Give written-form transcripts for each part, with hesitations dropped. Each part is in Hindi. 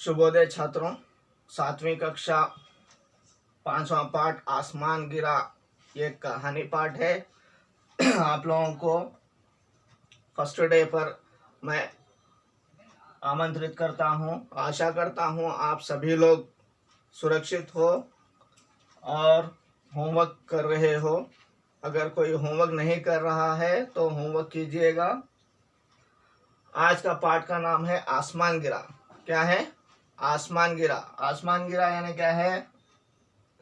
शुभोदय छात्रों, 7वीं कक्षा 5वां पाठ आसमान गिरा ये कहानी पाठ है। आप लोगों को फर्स्ट डे पर मैं आमंत्रित करता हूं। आशा करता हूं आप सभी लोग सुरक्षित हो और होमवर्क कर रहे हो। अगर कोई होमवर्क नहीं कर रहा है तो होमवर्क कीजिएगा। आज का पाठ का नाम है आसमान गिरा। क्या है? आसमान गिरा। आसमान गिरा यानी क्या है?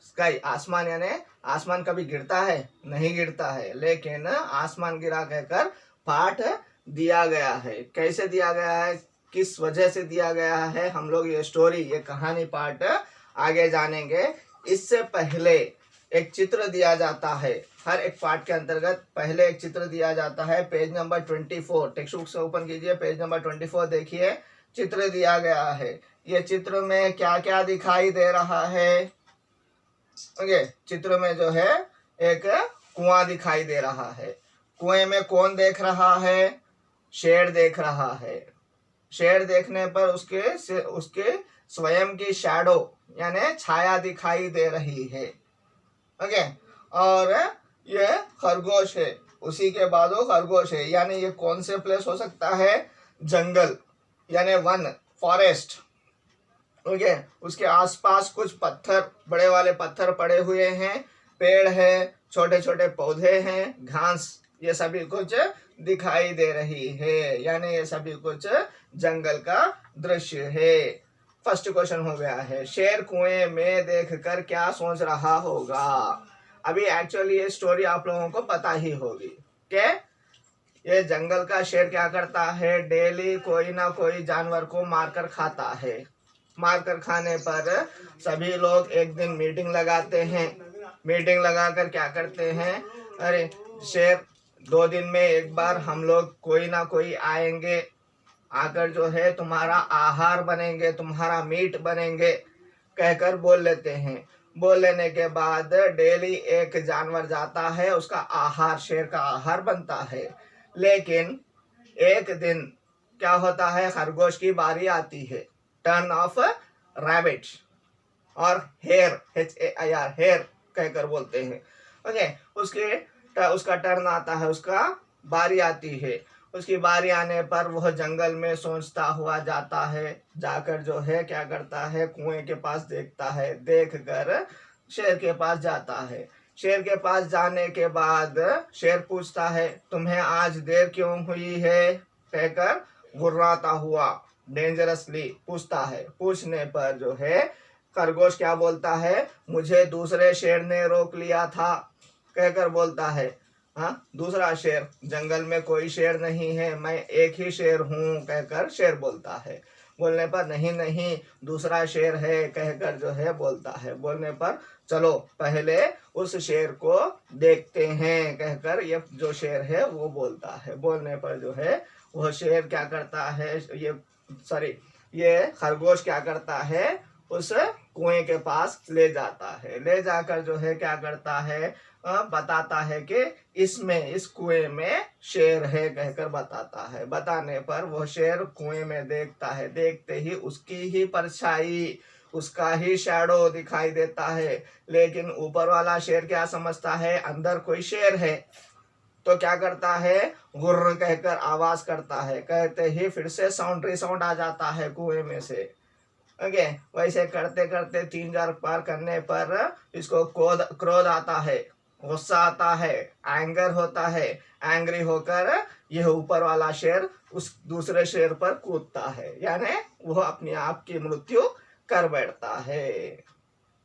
स्काई। आसमान यानी आसमान कभी गिरता है? नहीं गिरता है, लेकिन आसमान गिरा कहकर पाठ दिया गया है। कैसे दिया गया है, किस वजह से दिया गया है, हम लोग ये स्टोरी, ये कहानी पाठ आगे जानेंगे। इससे पहले एक चित्र दिया जाता है। हर एक पाठ के अंतर्गत पहले एक चित्र दिया जाता है। पेज नंबर 24 टेक्स्ट बुक से ओपन कीजिए। पेज नंबर 24 देखिए, चित्र दिया गया है। ये चित्र में क्या क्या दिखाई दे रहा है? ओके, चित्र में जो है एक कुआं दिखाई दे रहा है। कुएं में कौन देख रहा है? शेर देख रहा है। शेर देखने पर उसके स्वयं की शैडो यानी छाया दिखाई दे रही है। ओके, और ये खरगोश है। उसी के बाद वो खरगोश है, यानी ये कौन से प्लेस हो सकता है? जंगल यानी वन, फॉरेस्ट। ओके, उसके आसपास कुछ पत्थर, बड़े वाले पत्थर पड़े हुए हैं, पेड़ है, छोटे छोटे पौधे हैं, घास, ये सभी कुछ दिखाई दे रही है। यानी ये सभी कुछ जंगल का दृश्य है। फर्स्ट क्वेश्चन हो गया है, शेर कुएं में देखकर क्या सोच रहा होगा? अभी एक्चुअली ये स्टोरी आप लोगों को पता ही होगी कि ये जंगल का शेर क्या करता है? डेली कोई ना कोई जानवर को मारकर खाता है। मारकर खाने पर सभी लोग एक दिन मीटिंग लगाते हैं। मीटिंग लगाकर क्या करते हैं? अरे शेर, 2 दिन में एक बार हम लोग कोई ना कोई आएंगे, आकर जो है तुम्हारा आहार बनेंगे, तुम्हारा मीट बनेंगे कहकर बोल लेते हैं। बोल लेने के बाद डेली एक जानवर जाता है, उसका आहार, शेर का आहार बनता है। लेकिन एक दिन क्या होता है? खरगोश की बारी आती है। टर्न ऑफ रैबिट और हेयर, HAIR, हेयर कहकर बोलते हैं। ओके, उसका टर्न आता है, उसका बारी आती है। उसकी बारी आने पर वह जंगल में सोचता हुआ जाता है। जाकर जो है क्या करता है? कुएं के पास देखता है। देख कर शेर के पास जाता है। शेर के पास जाने के बाद शेर पूछता है, तुम्हें आज देर क्यों हुई है? कहकर गुर्राता हुआ डेंजरसली पूछता है। पूछने पर जो है खरगोश क्या बोलता है? मुझे दूसरे शेर ने रोक लिया था कहकर बोलता है। हाँ, दूसरा शेर, जंगल में कोई शेर नहीं है, मैं एक ही शेर हूँ कहकर शेर बोलता है। बोलने पर नहीं नहीं, दूसरा शेर है कहकर जो है बोलता है। बोलने पर चलो पहले उस शेर को देखते हैं कहकर ये जो शेर है वो बोलता है। बोलने पर जो है वह शेर क्या करता है? ये खरगोश क्या करता है? उस कुएं के पास ले जाता है। ले जाकर जो है क्या करता है? बताता है कि इस कुएं में शेर है कहकर बताता है। बताने पर वो शेर कुएं में देखता है। देखते ही उसकी ही परछाई, उसका ही शैडो दिखाई देता है। लेकिन ऊपर वाला शेर क्या समझता है? अंदर कोई शेर है। तो क्या करता है? गुर्र कहकर आवाज करता है। कहते ही फिर से साउंड आ जाता है कुएं में से। ओके, वैसे करते करते 3-4 बार करने पर इसको क्रोध आता है, गुस्सा आता है, एंगर होता है। एंग्री होकर यह ऊपर वाला शेर उस दूसरे शेर पर कूदता है, यानी वह अपने आप की मृत्यु कर बैठता है।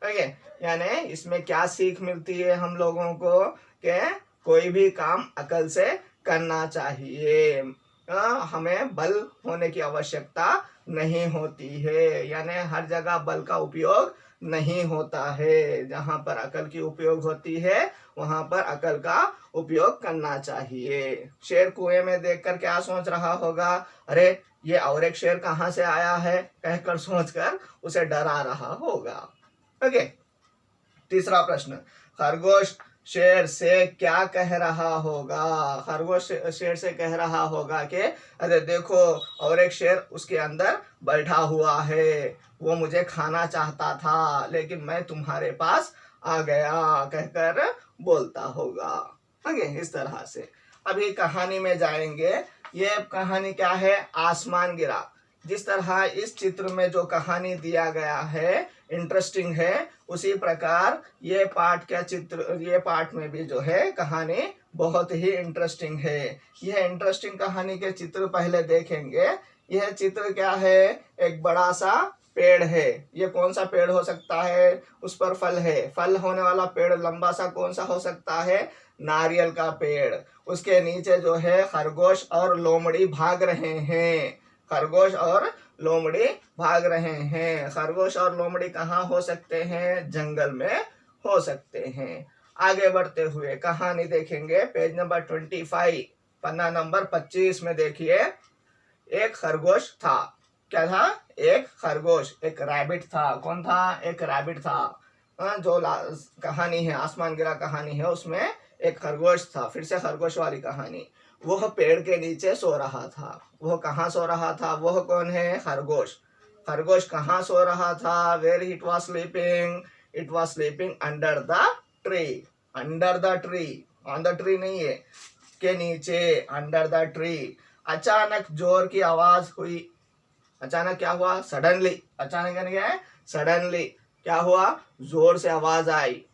ओके, यानी इसमें क्या सीख मिलती है हम लोगों को? कि कोई भी काम अकल से करना चाहिए। हमें बल होने की आवश्यकता नहीं होती है, यानी हर जगह बल का उपयोग नहीं होता है। जहां पर अकल की उपयोग होती है वहां पर अकल का उपयोग करना चाहिए। शेर कुएं में देखकर क्या सोच रहा होगा? अरे ये और एक शेर कहां से आया है कहकर सोचकर उसे डरा रहा होगा। ओके, तीसरा प्रश्न, खरगोश शेर से क्या कह रहा होगा? खरगोश शेर से कह रहा होगा कि अरे देखो, और एक शेर उसके अंदर बैठा हुआ है, वो मुझे खाना चाहता था लेकिन मैं तुम्हारे पास आ गया, कहकर बोलता होगा। ओके, इस तरह से अभी कहानी में जाएंगे। ये कहानी क्या है? आसमान गिरा। जिस तरह इस चित्र में जो कहानी दिया गया है इंटरेस्टिंग है, उसी प्रकार ये पाठ में भी जो है कहानी बहुत ही इंटरेस्टिंग है। यह इंटरेस्टिंग कहानी के चित्र पहले देखेंगे। यह चित्र क्या है? एक बड़ा सा पेड़ है। ये कौन सा पेड़ हो सकता है? उस पर फल है। फल होने वाला पेड़ लंबा सा कौन सा हो सकता है? नारियल का पेड़। उसके नीचे जो है खरगोश और लोमड़ी भाग रहे हैं। खरगोश और लोमड़ी भाग रहे हैं। खरगोश और लोमड़ी कहाँ हो सकते हैं? जंगल में हो सकते हैं। आगे बढ़ते हुए कहानी देखेंगे। पेज नंबर 25, पन्ना नंबर 25 में देखिए। एक खरगोश था। क्या था? एक खरगोश, एक रैबिट था। कौन था? एक रैबिट था। जो कहानी है, आसमान गिरा कहानी है, उसमें एक खरगोश था। फिर से खरगोश वाली कहानी। वह पेड़ के नीचे सो रहा था। वह कहाँ सो रहा था? वह कौन है? खरगोश। खरगोश कहाँ सो रहा था? Where it was sleeping? It was sleeping under the tree. Under the tree, on the tree नहीं है, के नीचे, अंडर द ट्री। अचानक जोर की आवाज हुई। अचानक क्या हुआ? सडनली। अचानक यानी क्या है? सडनली। क्या हुआ? जोर से आवाज आई।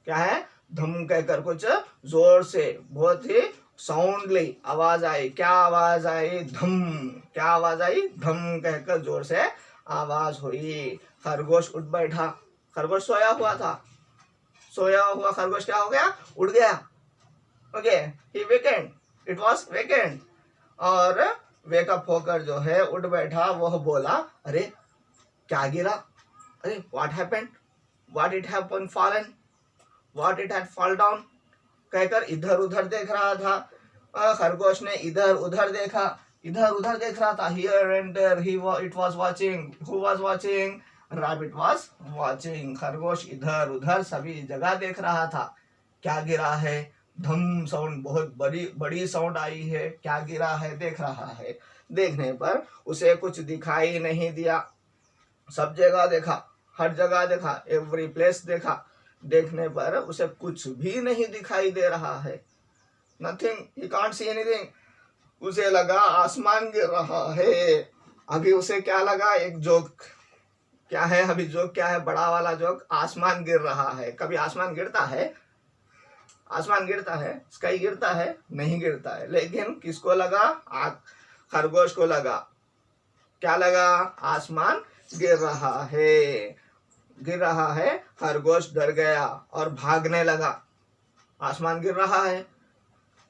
क्या है? धम कहकर कुछ जोर से, बहुत ही साउंडली आवाज आई। क्या आवाज आई? धम। क्या आवाज आई? धम कहकर जोर से आवाज हुई। खरगोश उठ बैठा। खरगोश सोया हुआ था। सोया हुआ खरगोश क्या हो गया? उठ गया। Okay, he weekend, it was weekend. और वेकअप होकर जो है उठ बैठा। वह बोला, अरे क्या गिरा? अरे what happened? What it happen fallen? What it had fall down? कहकर इधर उधर देख रहा था। खरगोश ने इधर उधर देखा। इधर उधर देख रहा था। Here and there it was watching. Who was watching? Rabbit was watching. खरगोश इधर उधर सभी जगह देख रहा था। क्या गिरा है? धम साउंड, बहुत बड़ी बड़ी साउंड आई है। क्या गिरा है? देख रहा है। देखने पर उसे कुछ दिखाई नहीं दिया। सब जगह देखा, हर जगह देखा, एवरी प्लेस देखा। देखने पर उसे कुछ भी नहीं दिखाई दे रहा है। Nothing, he can't see anything. उसे लगा आसमान गिर रहा है। अभी उसे क्या लगा? एक जोक। क्या है अभी जोक? क्या है? बड़ा वाला जोक। आसमान गिर रहा है। कभी आसमान गिरता है? आसमान गिरता है? स्काई गिरता है? नहीं गिरता है। लेकिन किसको लगा? खरगोश को लगा। क्या लगा? आसमान गिर रहा है। गिर रहा है। खरगोश डर गया और भागने लगा। आसमान गिर रहा है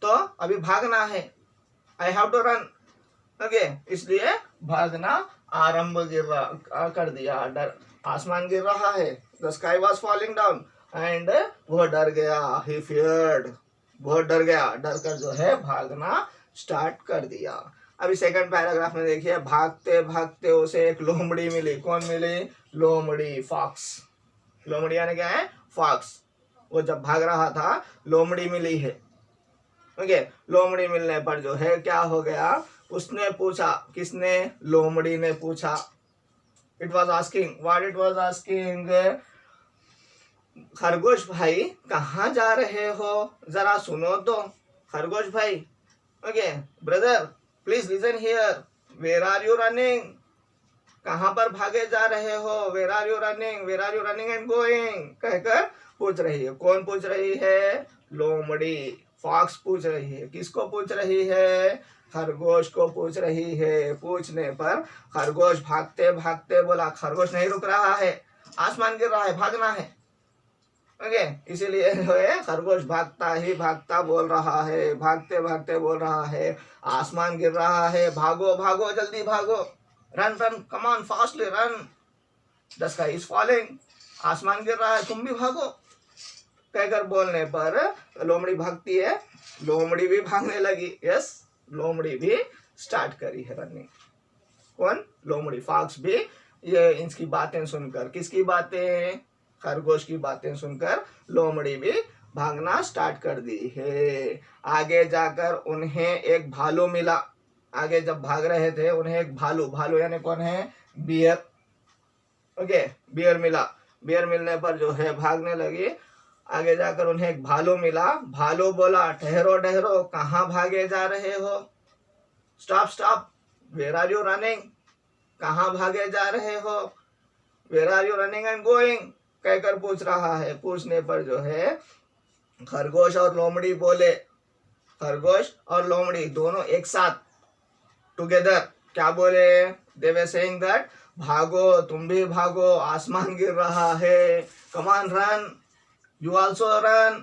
तो अभी भागना है। I have to run. Okay, इसलिए भागना आरंभ कर दिया। डर, आसमान गिर रहा है। The sky was falling down and वह डर गया। ही फियर्ड, बहुत डर गया। डर कर जो है भागना स्टार्ट कर दिया। अभी सेकंड पैराग्राफ में देखिए। भागते भागते उसे एक लोमड़ी मिली। कौन मिली? लोमड़ी, फॉक्स। लोमड़ी यानी क्या है? फॉक्स। वो जब भाग रहा था लोमड़ी मिली है। ओके, लोमड़ी मिलने पर जो है क्या हो गया? उसने पूछा। किसने? लोमड़ी ने पूछा। It was asking, what it was asking? खरगोश भाई कहाँ जा रहे हो? जरा सुनो तो। खरगोश भाई, okay brother, please listen here. Where are you running? कहाँ पर भागे जा रहे हो? Where are you running? Where are you running and going? कहकर पूछ रही है। कौन पूछ रही है? लोमड़ी, फॉक्स पूछ रही है। किसको पूछ रही है? खरगोश को पूछ रही है। पूछने पर खरगोश भागते भागते बोला। खरगोश नहीं रुक रहा है, आसमान गिर रहा है, भागना है। ओके, इसीलिए जो है खरगोश भागता ही भागता बोल रहा है। भागते भागते बोल रहा है, आसमान गिर रहा है, भागो भागो, जल्दी भागो। Run run, come on, fastly run, the sky is falling. आसमान गिर रहा है, तुम भी भागो। कहकर बोलने पर लोमड़ी भागती है। लोमड़ी भी भागने लगी। यस, लोमड़ी भी स्टार्ट करी है रनिंग। कौन? लोमड़ी। फॉक्स भी ये इसकी बातें सुनकर, किसकी बातें? खरगोश की बातें सुनकर लोमड़ी भी भागना स्टार्ट कर दी है। आगे जाकर उन्हें एक भालू मिला। आगे जब भाग रहे थे उन्हें एक भालू, भालू यानी कौन है, बियर। ओके, बियर मिला। बियर मिलने पर जो है भागने लगी। आगे जाकर उन्हें एक भालू मिला। भालू बोला, ठहरो ठहरो, कहाँ भागे जा रहे हो? Stop stop, where are you running? कहाँ भागे जा रहे हो? Where are you running and going? कहकर पूछ रहा है। पूछने पर जो है खरगोश और लोमड़ी बोले, खरगोश और लोमड़ी दोनों एक साथ टुगेदर क्या बोले? दे वर सेइंग दैट, भागो, तुम भी भागो, आसमान गिर रहा है। Come on run, you also run.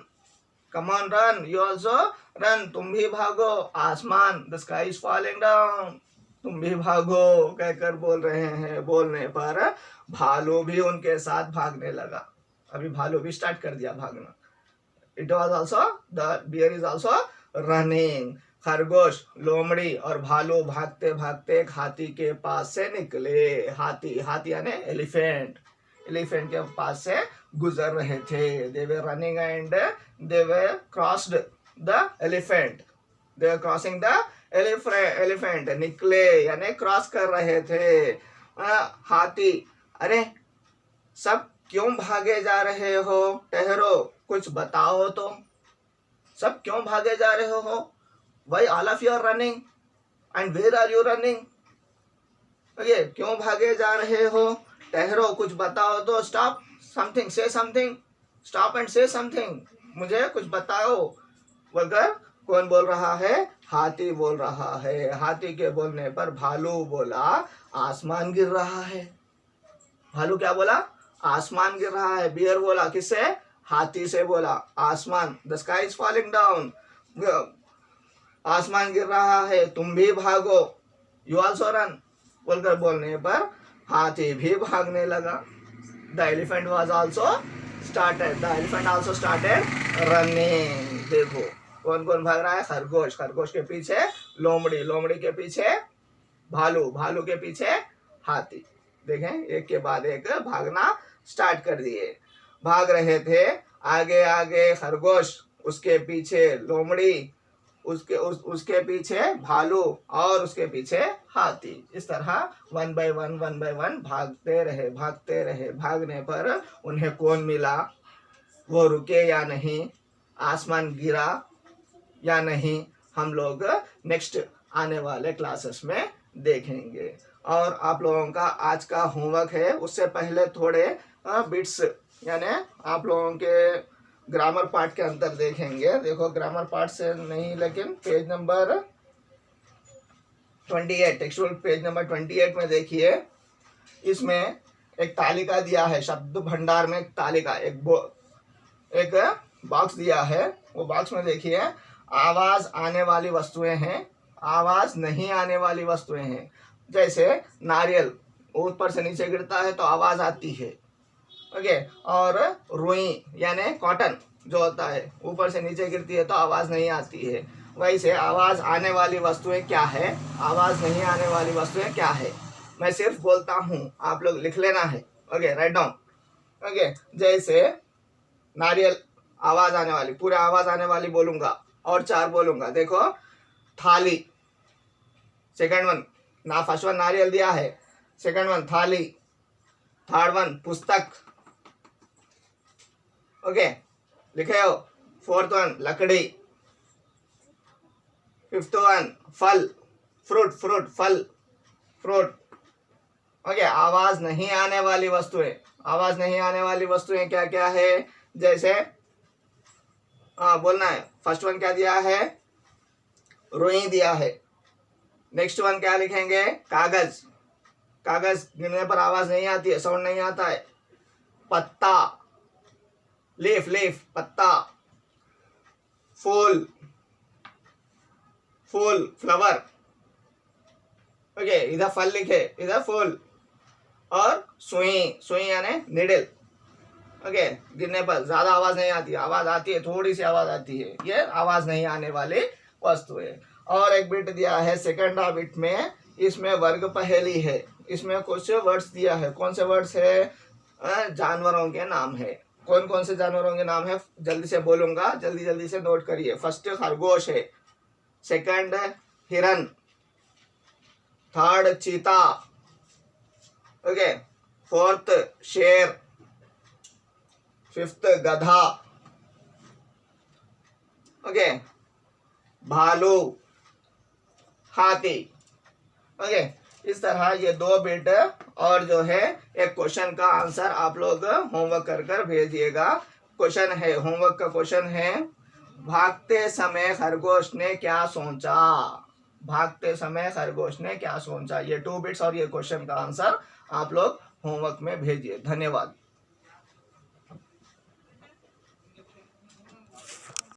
Come on run, you also run. तुम भी भागो, आसमान, the sky is falling down, तुम भी भागो कहकर बोल रहे हैं। बोलने पर भालू भी उनके साथ भागने लगा। अभी भालू भी स्टार्ट कर दिया भागना। It was also, the bear is also running. खरगोश, लोमड़ी और भालू भागते भागते एक हाथी के पास से निकले। हाथी, हाथी यानी एलिफेंट, एलिफेंट के पास से गुजर रहे थे। They were running and they were crossed the elephant, they were crossing the elephant. निकले यानी क्रॉस कर रहे थे। हाथी, अरे सब क्यों भागे जा रहे हो? ठहरो, कुछ बताओ तो, सब क्यों भागे जा रहे हो? Why all of you are running and where are you running? Okay, क्यों भागे जा रहे हो? ठहरो, कुछ बताओ तो। स्टॉप समथिंग, से समथिंग, स्टॉप एंड से समथिंग, मुझे कुछ बताओ बोलकर कौन बोल रहा है? हाथी बोल रहा है। हाथी के बोलने पर भालू बोला, आसमान गिर रहा है। भालू क्या बोला? आसमान गिर रहा है। बियर बोला, किससे? हाथी से बोला, आसमान, the sky is falling down, आसमान गिर रहा है, तुम भी भागो, यू आल्सो रन बोलकर बोलने पर हाथी भी भागने लगा। The elephant was also started, the elephant also started running. देखो कौन कौन भाग रहा है? खरगोश, खरगोश के पीछे लोमड़ी, लोमड़ी के पीछे भालू, भालू के पीछे हाथी। देखें, एक के बाद एक भागना स्टार्ट कर दिए। भाग रहे थे, आगे आगे खरगोश, उसके पीछे लोमड़ी, उसके पीछे भालू और उसके पीछे हाथी। इस तरह वन बाय वन भागते रहे, भागते रहे। भागने पर उन्हें कौन मिला? वो रुके या नहीं? आसमान गिरा या नहीं? हम लोग नेक्स्ट आने वाले क्लासेस में देखेंगे। और आप लोगों का आज का होमवर्क है, उससे पहले थोड़े बिट्स यानी आप लोगों के ग्रामर पार्ट के अंदर देखेंगे। देखो, ग्रामर पार्ट से नहीं, लेकिन page number 28, textual page number 28 में देखिए, इसमें एक तालिका दिया है। शब्द भंडार में एक तालिका, एक बॉक्स दिया है। वो बॉक्स में देखिए, आवाज आने वाली वस्तुएं हैं, आवाज नहीं आने वाली वस्तुएं हैं। जैसे नारियल ऊपर से नीचे गिरता है तो आवाज आती है। ओके, और रुई यानी कॉटन जो होता है ऊपर से नीचे गिरती है तो आवाज नहीं आती है। वैसे आवाज आने वाली वस्तुएं क्या है, आवाज नहीं आने वाली वस्तुएं क्या है, मैं सिर्फ बोलता हूँ, आप लोग लिख लेना है। Okay, write down. ओके, जैसे नारियल आवाज आने वाली, पूरे आवाज आने वाली बोलूंगा और 4 बोलूंगा। देखो, थाली, सेकंड वन ना, फर्स्ट वन नारियल दिया है, सेकंड वन थाली, थर्ड वन पुस्तक। ओके, लिखे हो। फोर्थ वन लकड़ी, फिफ्थ वन फल, फ्रूट, फ्रूट, फल, फ्रूट। ओके, आवाज नहीं आने वाली वस्तुएं, आवाज नहीं आने वाली वस्तुएं क्या क्या है? जैसे बोलना है। फर्स्ट वन क्या दिया है? रुई दिया है। नेक्स्ट वन क्या लिखेंगे? कागज, कागज गिरने पर आवाज नहीं आती है, साउंड नहीं आता है। पत्ता, लीफ, लीफ, पत्ता। फूल, फूल, फ्लावर। ओके, इधर फल लिखे, इधर फूल। और सुई, सुई यानी निडल। ओके, गिरने पर ज्यादा आवाज नहीं आती, आवाज आती है, थोड़ी सी आवाज आती है, ये आवाज नहीं आने वाली वस्तु है। और एक बिट दिया है सेकंड बिट में, इसमें वर्ग पहेली है। इसमें कुछ वर्ड्स दिया है। कौन से वर्ड्स है? जानवरों के नाम है। कौन कौन से जानवरों के नाम है जल्दी से बोलूंगा, जल्दी जल्दी से नोट करिए। फर्स्ट खरगोश है, सेकंड हिरन, थर्ड चीता, ओके, फोर्थ शेर, फिफ्थ गधा, ओके, भालू, हाथी, ओके। इस तरह ये 2 बिट और जो है एक क्वेश्चन का आंसर आप लोग होमवर्क कर कर भेजिएगा। क्वेश्चन है, होमवर्क का क्वेश्चन है, भागते समय खरगोश ने क्या सोचा? भागते समय खरगोश ने क्या सोचा? ये 2 बिट्स और ये क्वेश्चन का आंसर आप लोग होमवर्क में भेजिए। धन्यवाद।